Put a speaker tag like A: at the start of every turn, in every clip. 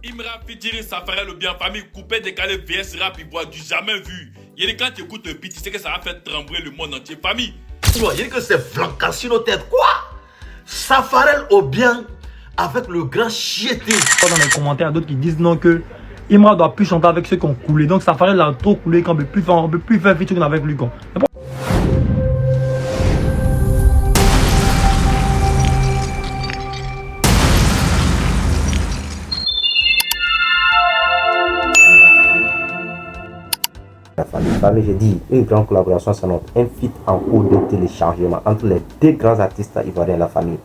A: Imra featuring Safarel ou bien famille coupé décalé VS rap ivoire du jamais vu. Il dit quand tu écoutes le beat, tu sais que ça va faire trembler le monde entier. Famille.
B: Il dit que c'est flanquant sur nos têtes. Quoi? Safarel au bien avec le grand chiété.
C: Dans les commentaires, d'autres qui disent non que Imra doit plus chanter avec ceux qui ont coulé. Donc Safarel a trop coulé qu'on ne peut plus faire featuring avec lui.
D: La famille, j'ai dit, une grande collaboration sonore, un feat en cours de téléchargement entre les deux grands artistes ivoiriens de la famille.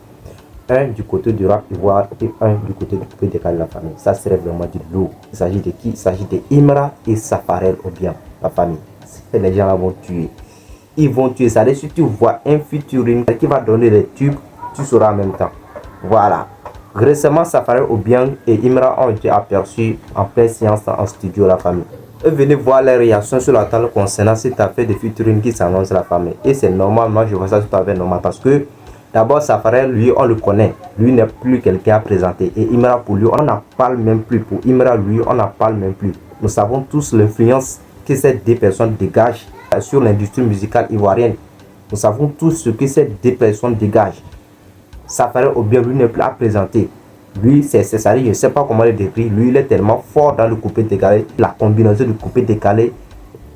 D: Un du côté du rap ivoire et un du côté du coupé décalé de la famille. Ça serait vraiment du lourd. Il s'agit de qui? Il s'agit de Imra et Safarel ou bien la famille. Les gens là vont tuer. Ils vont tuer. Ça veut dire si tu vois un featuring qui va donner les tubes, tu sauras en même temps. Voilà. Récemment, Safarel ou bien et Imra ont été aperçus en pleine séance en studio la famille. Et venez voir les réactions sur la table concernant cette affaire de featuring qui s'annonce la famille. Et c'est normal, moi je vois ça tout à fait normal parce que d'abord Safarel, lui on le connaît, lui n'est plus quelqu'un à présenter. Et Imra pour lui, on n'en parle même plus. Pour Imra, lui, on n'en parle même plus. Nous savons tous l'influence que ces deux personnes dégagent sur l'industrie musicale ivoirienne. Nous savons tous ce que ces deux personnes dégagent. Safarel ou bien lui n'est plus à présenter. Lui, c'est ça, je ne sais pas comment le décrire. Lui, il est tellement fort dans le coupé décalé, la combinaison du coupé décalé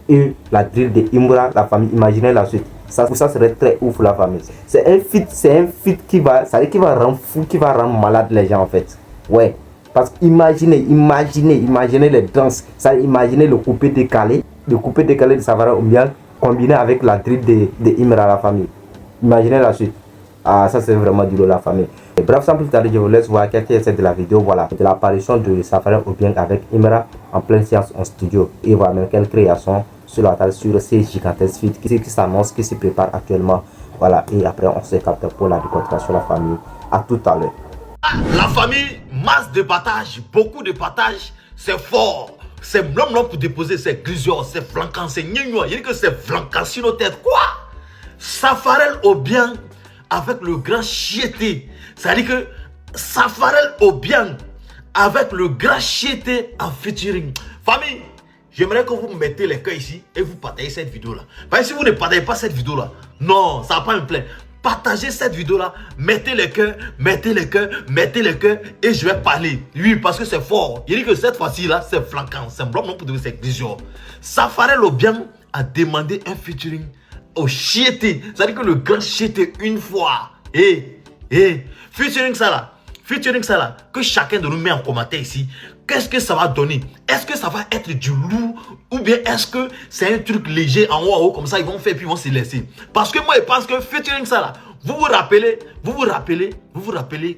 D: et la drill de Imra, la famille. Imaginez la suite. Ça serait très ouf la famille. C'est un feat qui va, ça veut dire qui va rendre fou, qui va rendre malade les gens en fait. Ouais. Parce que imaginez les danses. Ça, imaginez le coupé décalé de Safarel ou bien combiné avec la drill de Imra, la famille. Imaginez la suite. Ah, ça c'est vraiment du lot la famille. Et bref, sans plus tarder, je vous laisse voir quelques essais de la vidéo. Voilà, de l'apparition de Safarel ou bien avec Imra en pleine séance en studio. Et voilà même quelques créations sur la table sur ces gigantesques feats qui s'annoncent, qui se préparent actuellement. Voilà, et après on se capte pour la décortication de la famille. À tout à l'heure.
B: La famille, masse de battage, beaucoup de battage, c'est fort. C'est l'homme pour déposer, c'est griseur, c'est flanquant, c'est gnignois. Il dit que c'est flanquant sur nos têtes. Quoi? Safarel au bien avec le grand chiété. C'est-à-dire que Safarel au bien avec le grand chiété en featuring. Famille, j'aimerais que vous mettez les cœurs ici et vous partagez cette vidéo-là. Parce que si vous ne partagez pas cette vidéo-là, non, ça va pas me plaire. Partagez cette vidéo-là, mettez les cœurs et je vais parler. Oui, parce que c'est fort. Il dit que cette fois-ci-là, c'est flanquant. C'est bloc non pour dire c'est griseur. Safarel au bien a demandé un featuring au chiété. C'est-à-dire que le grand chiété une fois. Featuring ça là, que chacun de nous met en commentaire ici. Qu'est-ce que ça va donner? Est-ce que ça va être du lourd ou bien est-ce que c'est un truc léger en haut comme ça ils vont faire puis ils vont se laisser? Parce que moi je pense que featuring ça là, vous vous rappelez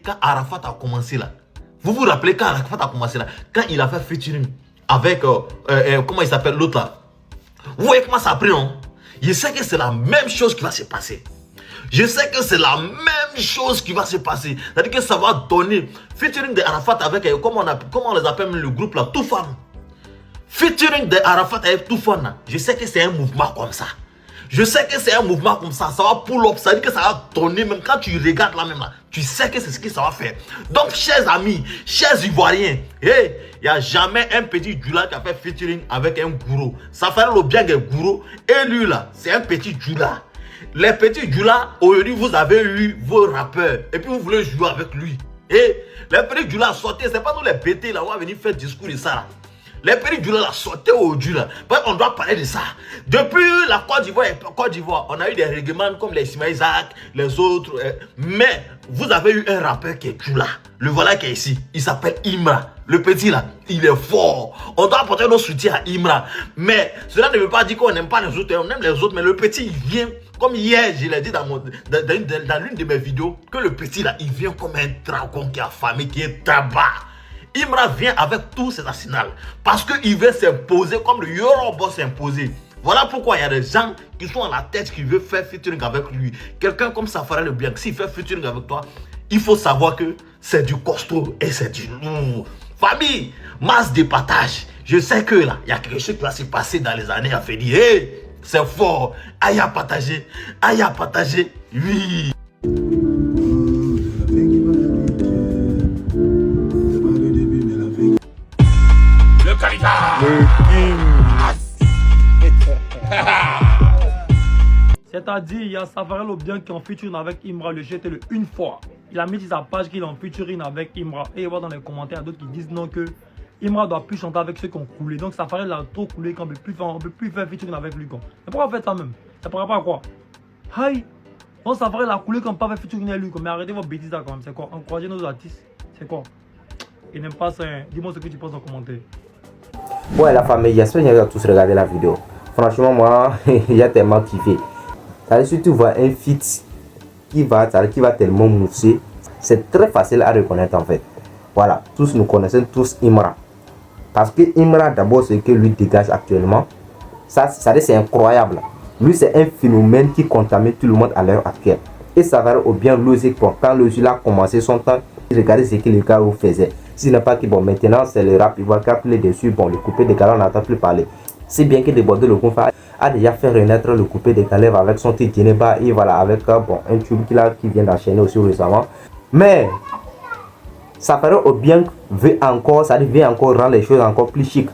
B: quand Arafat a commencé là. Quand il a fait featuring avec comment il s'appelle l'autre là. Vous voyez comment ça a pris, non? Je sais que c'est la même chose qui va se passer. C'est-à-dire que ça va donner featuring de Arafat avec, comment on les appelle le groupe là, Toufan. Featuring de Arafat avec Toufan là. Je sais que c'est un mouvement comme ça. Ça va pull up, ça veut dire que ça va donner, même quand tu regardes là même là, tu sais que c'est ce que ça va faire. Donc, chers amis, chers Ivoiriens, il n'y a jamais un petit Djoula qui a fait featuring avec un gourou. Ça fait le bien des gourous, et lui là, c'est un petit Djoula. Les petits Djoula, aujourd'hui, vous avez eu vos rappeurs, et puis vous voulez jouer avec lui. Les petits Djoula sortez, c'est pas nous les bêtés là, on va venir faire discours de ça là. Les petits Djoula là, sortez aujourd'hui là. On doit parler de ça. Depuis la Côte d'Ivoire, on a eu des règlements comme les Ismaël Isaac, les autres. Mais vous avez eu un rappeur qui est Djoula. Le voilà qui est ici. Il s'appelle Imra. Le petit là, il est fort. On doit apporter nos soutiens à Imra. Mais cela ne veut pas dire qu'on n'aime pas les autres. On aime les autres, mais le petit, il vient. Comme hier, je l'ai dit dans l'une de mes vidéos, que le petit là, il vient comme un dragon qui est affamé, qui est tabac. Imra vient avec tous ses arsenals parce qu'il veut s'imposer comme le Yoruba s'est imposé. Voilà pourquoi il y a des gens qui sont à la tête qui veulent faire featuring avec lui. Quelqu'un comme Safarel bien, s'il fait featuring avec toi, il faut savoir que c'est du costaud et c'est du lourd. Famille, masse de partage. Je sais que là, il y a quelque chose qui va se passer dans les années à venir. C'est fort. Aïe à partager. Oui.
C: C'est-à-dire, il y a Safarel Obiang qui est en featuring avec Imra, le jeté le une fois. Il a mis sur sa page qu'il est en featuring avec Imra. Et il voit dans les commentaires d'autres qui disent non que Imra doit plus chanter avec ceux qui ont coulé. Donc Safarel a trop coulé qu'on ne peut plus faire featuring avec lui. Mais pourquoi faire ça même? Ça paraît pas à quoi? Aïe! Donc Safarel a coulé qu'on ne peut pas faire featuring avec lui. Mais arrêtez vos bêtises là quand même. C'est quoi? Encourager nos artistes. C'est quoi? Il n'aime pas ça. Dis-moi ce que tu penses en commentaire.
D: Ouais, la famille, j'espère que vous avez tous regardé la vidéo. Franchement, moi, j'ai tellement kiffé. Si tu vois un feat qui va tellement mousser, c'est très facile à reconnaître en fait. Voilà, tous nous connaissons tous Imra. Parce que Imra, d'abord, ce que lui dégage actuellement, ça c'est incroyable. Lui, c'est un phénomène qui contamine tout le monde à l'heure actuelle. Et ça va au bien logique pour quand le jeu a commencé son temps, regardez ce que les gars faisaient. S'il n'est pas que bon, maintenant c'est le rap, il va capter dessus, bon, le coupé des gars, on n'entend plus parler. C'est bien que Débordé le Gonfa a déjà fait renaître le coupé des Calèves avec son titre Geneba et voilà, avec bon, un tube qui vient d'enchaîner aussi récemment. Mais Safarel Obiang veut encore rendre les choses encore plus chic,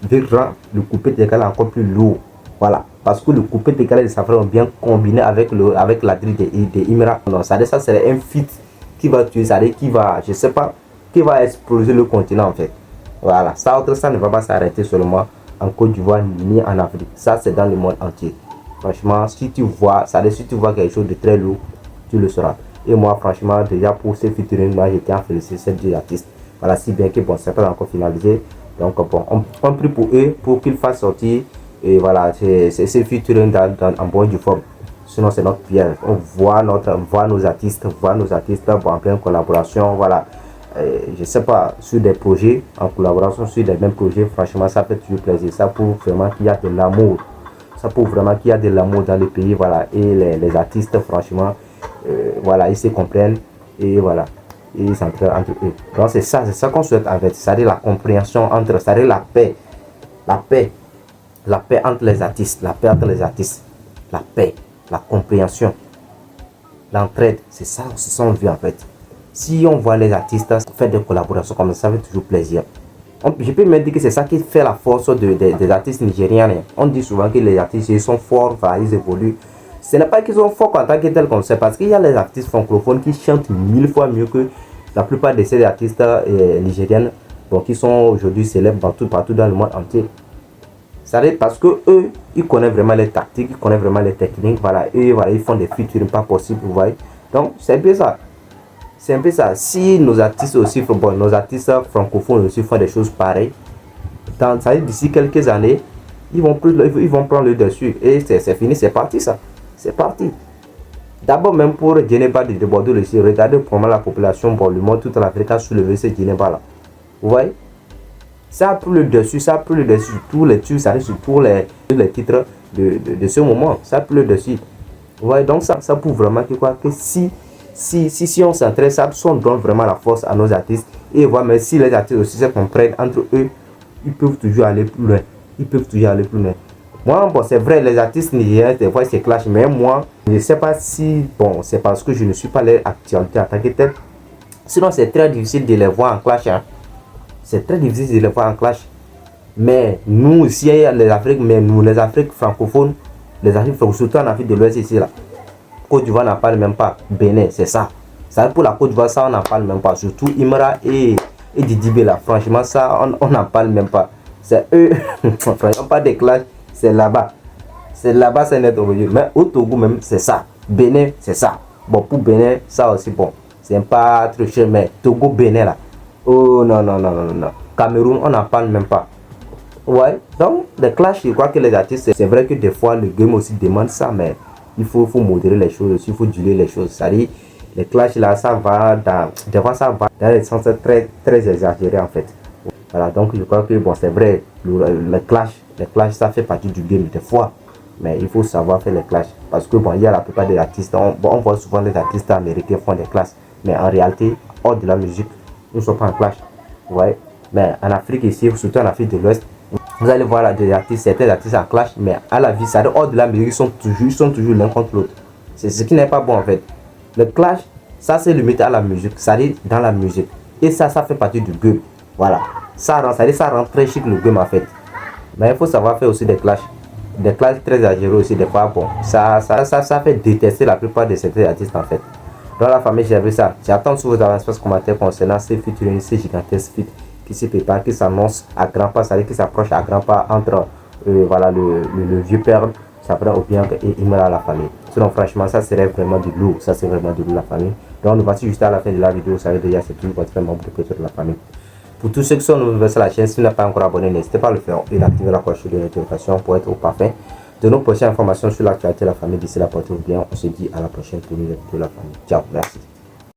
D: veut rendre le coupé des Calèves encore plus lourd. Voilà, parce que le coupé des Calèves de Safarel Obiang combiné avec la drill de Imra, non, ça serait un feat qui va tuer, qui va, je sais pas, qui va exploser le continent en fait. Voilà, ça ne va pas s'arrêter seulement en Côte d'Ivoire ni en Afrique. Ça c'est dans le monde entier. Franchement, si tu vois quelque chose de très lourd, tu le sauras. Et moi franchement, déjà pour ces featuring, moi j'étais en féliciter ces deux artistes. Voilà, si bien que bon, c'est pas encore finalisé. Donc bon, on prie pour eux pour qu'ils fassent sortir. Et voilà, c'est ces featuring en bonne forme. Sinon c'est notre pierre. On voit nos artistes bon, en pleine collaboration. Voilà. Je sais pas, sur des projets en collaboration, sur des mêmes projets, franchement ça fait toujours plaisir. Ça prouve vraiment qu'il y a de l'amour, dans le pays. Voilà, et les artistes franchement voilà, ils se comprennent et voilà, ils s'entraident entre eux. Donc c'est ça qu'on souhaite en fait, c'est-à-dire la compréhension entre, c'est-à-dire la paix entre les artistes, la paix, la compréhension, l'entraide. C'est ça on veut en fait. Si on voit les artistes faire des collaborations comme ça, ça fait toujours plaisir. Je peux même dire que c'est ça qui fait la force des artistes nigériens. On dit souvent que les artistes ils sont forts, ils évoluent. Ce n'est pas qu'ils sont forts en tant que tel comme ça, parce qu'il y a les artistes francophones qui chantent 1000 fois mieux que la plupart de ces artistes nigériens, donc qui sont aujourd'hui célèbres partout dans le monde entier. Ça veut dire parce que eux, ils connaissent vraiment les tactiques, ils connaissent vraiment les techniques, voilà, et voilà, ils font des featuring pas possibles, vous voyez. Donc c'est un peu ça. C'est un peu ça. Si nos artistes aussi, bon, nos artistes francophones aussi font des choses pareilles, ça veut dire d'ici quelques années, ils vont prendre le dessus. Et c'est fini, c'est parti ça. C'est parti. D'abord même pour Geneba de Bordeaux, regardez comment la population, bon, le monde, toute l'Afrique a soulevé ce Geneba là. Vous voyez? Ça a pris le dessus, sur tous les tubes, ça arrive sur tous les titres de ce moment. Ça a pris le dessus. Vous voyez? Donc ça prouve vraiment que quoi, que si on s'entraide, ça donne vraiment la force à nos artistes. Et voilà, mais si les artistes aussi se comprennent entre eux, ils peuvent toujours aller plus loin. Moi, bon, c'est vrai, les artistes nigériens, des fois, ils se clashent. Mais moi, je ne sais pas si, bon, c'est parce que je ne suis pas les actualités en tant que tel. Sinon, c'est très difficile de les voir en clash. Hein. C'est très difficile de les voir en clash. Mais nous, ici, les Afriques, les Afriques francophones, surtout en Afrique de l'Ouest, ici, là. Côte d'Ivoire n'en parle même pas. Bénin, c'est ça. Ça pour la Côte d'Ivoire, ça on n'en parle même pas. Surtout Imra et Didibé là. Franchement, ça on n'en parle même pas. C'est eux. Franchement, pas de clash. C'est là-bas. C'est là-bas, c'est net aujourd'hui. Mais au Togo même, c'est ça. Bénin, c'est ça. Bon, pour Bénin, ça aussi, bon. C'est pas trop cher, mais Togo, Bénin là. Oh non. Cameroun, on n'en parle même pas. Ouais. Donc, les clashs, je crois que les artistes, c'est vrai que des fois, le game aussi demande ça, mais il faut modérer les choses, il faut diluer les choses. C'est-à-dire, les clashs là, ça va dans des sens très, très exagérés en fait. Voilà, donc je crois que bon, c'est vrai, le clash, ça fait partie du game des fois. Mais il faut savoir faire les clashs. Parce que bon, il y a la plupart des artistes, on voit souvent les artistes américains font des clashs. Mais en réalité, hors de la musique, ils ne sont pas en clash. Vous voyez? Mais en Afrique ici, surtout en Afrique de l'Ouest, vous allez voir là, certains artistes en clash, mais à la vie, ça hors de la musique, ils sont toujours l'un contre l'autre. C'est ce qui n'est pas bon en fait. Le clash, ça c'est limité à la musique, ça dit dans la musique. Et ça fait partie du game. Voilà. Ça rend très chic le game en fait. Mais il faut savoir faire aussi des clashs très exagérés aussi des fois. Bon, ça fait détester la plupart de certains artistes en fait. Dans la famille, j'ai vu ça. J'attends sur vos espaces commentaires concernant ces featuring, ces gigantesques feats qui se préparent, qui s'annoncent à grands pas, c'est-à-dire qui s'approchent à grands pas entre voilà, le vieux père, Sabra Obiang et Imra à la famille. Sinon, franchement, ça serait vraiment du lourd. Ça, c'est vraiment du lourd la famille. Donc, nous voici juste à la fin de la vidéo. Vous savez déjà, c'est tout votre membre de la famille. Pour tous ceux qui sont nouveaux sur la chaîne, si vous n'êtes pas encore abonné, n'hésitez pas à le faire et d'activer la cloche de notification pour être au parfait de nos prochaines informations sur l'actualité de la famille. D'ici là, portez-vous bien. On se dit à la prochaine pour de la famille. Ciao, merci.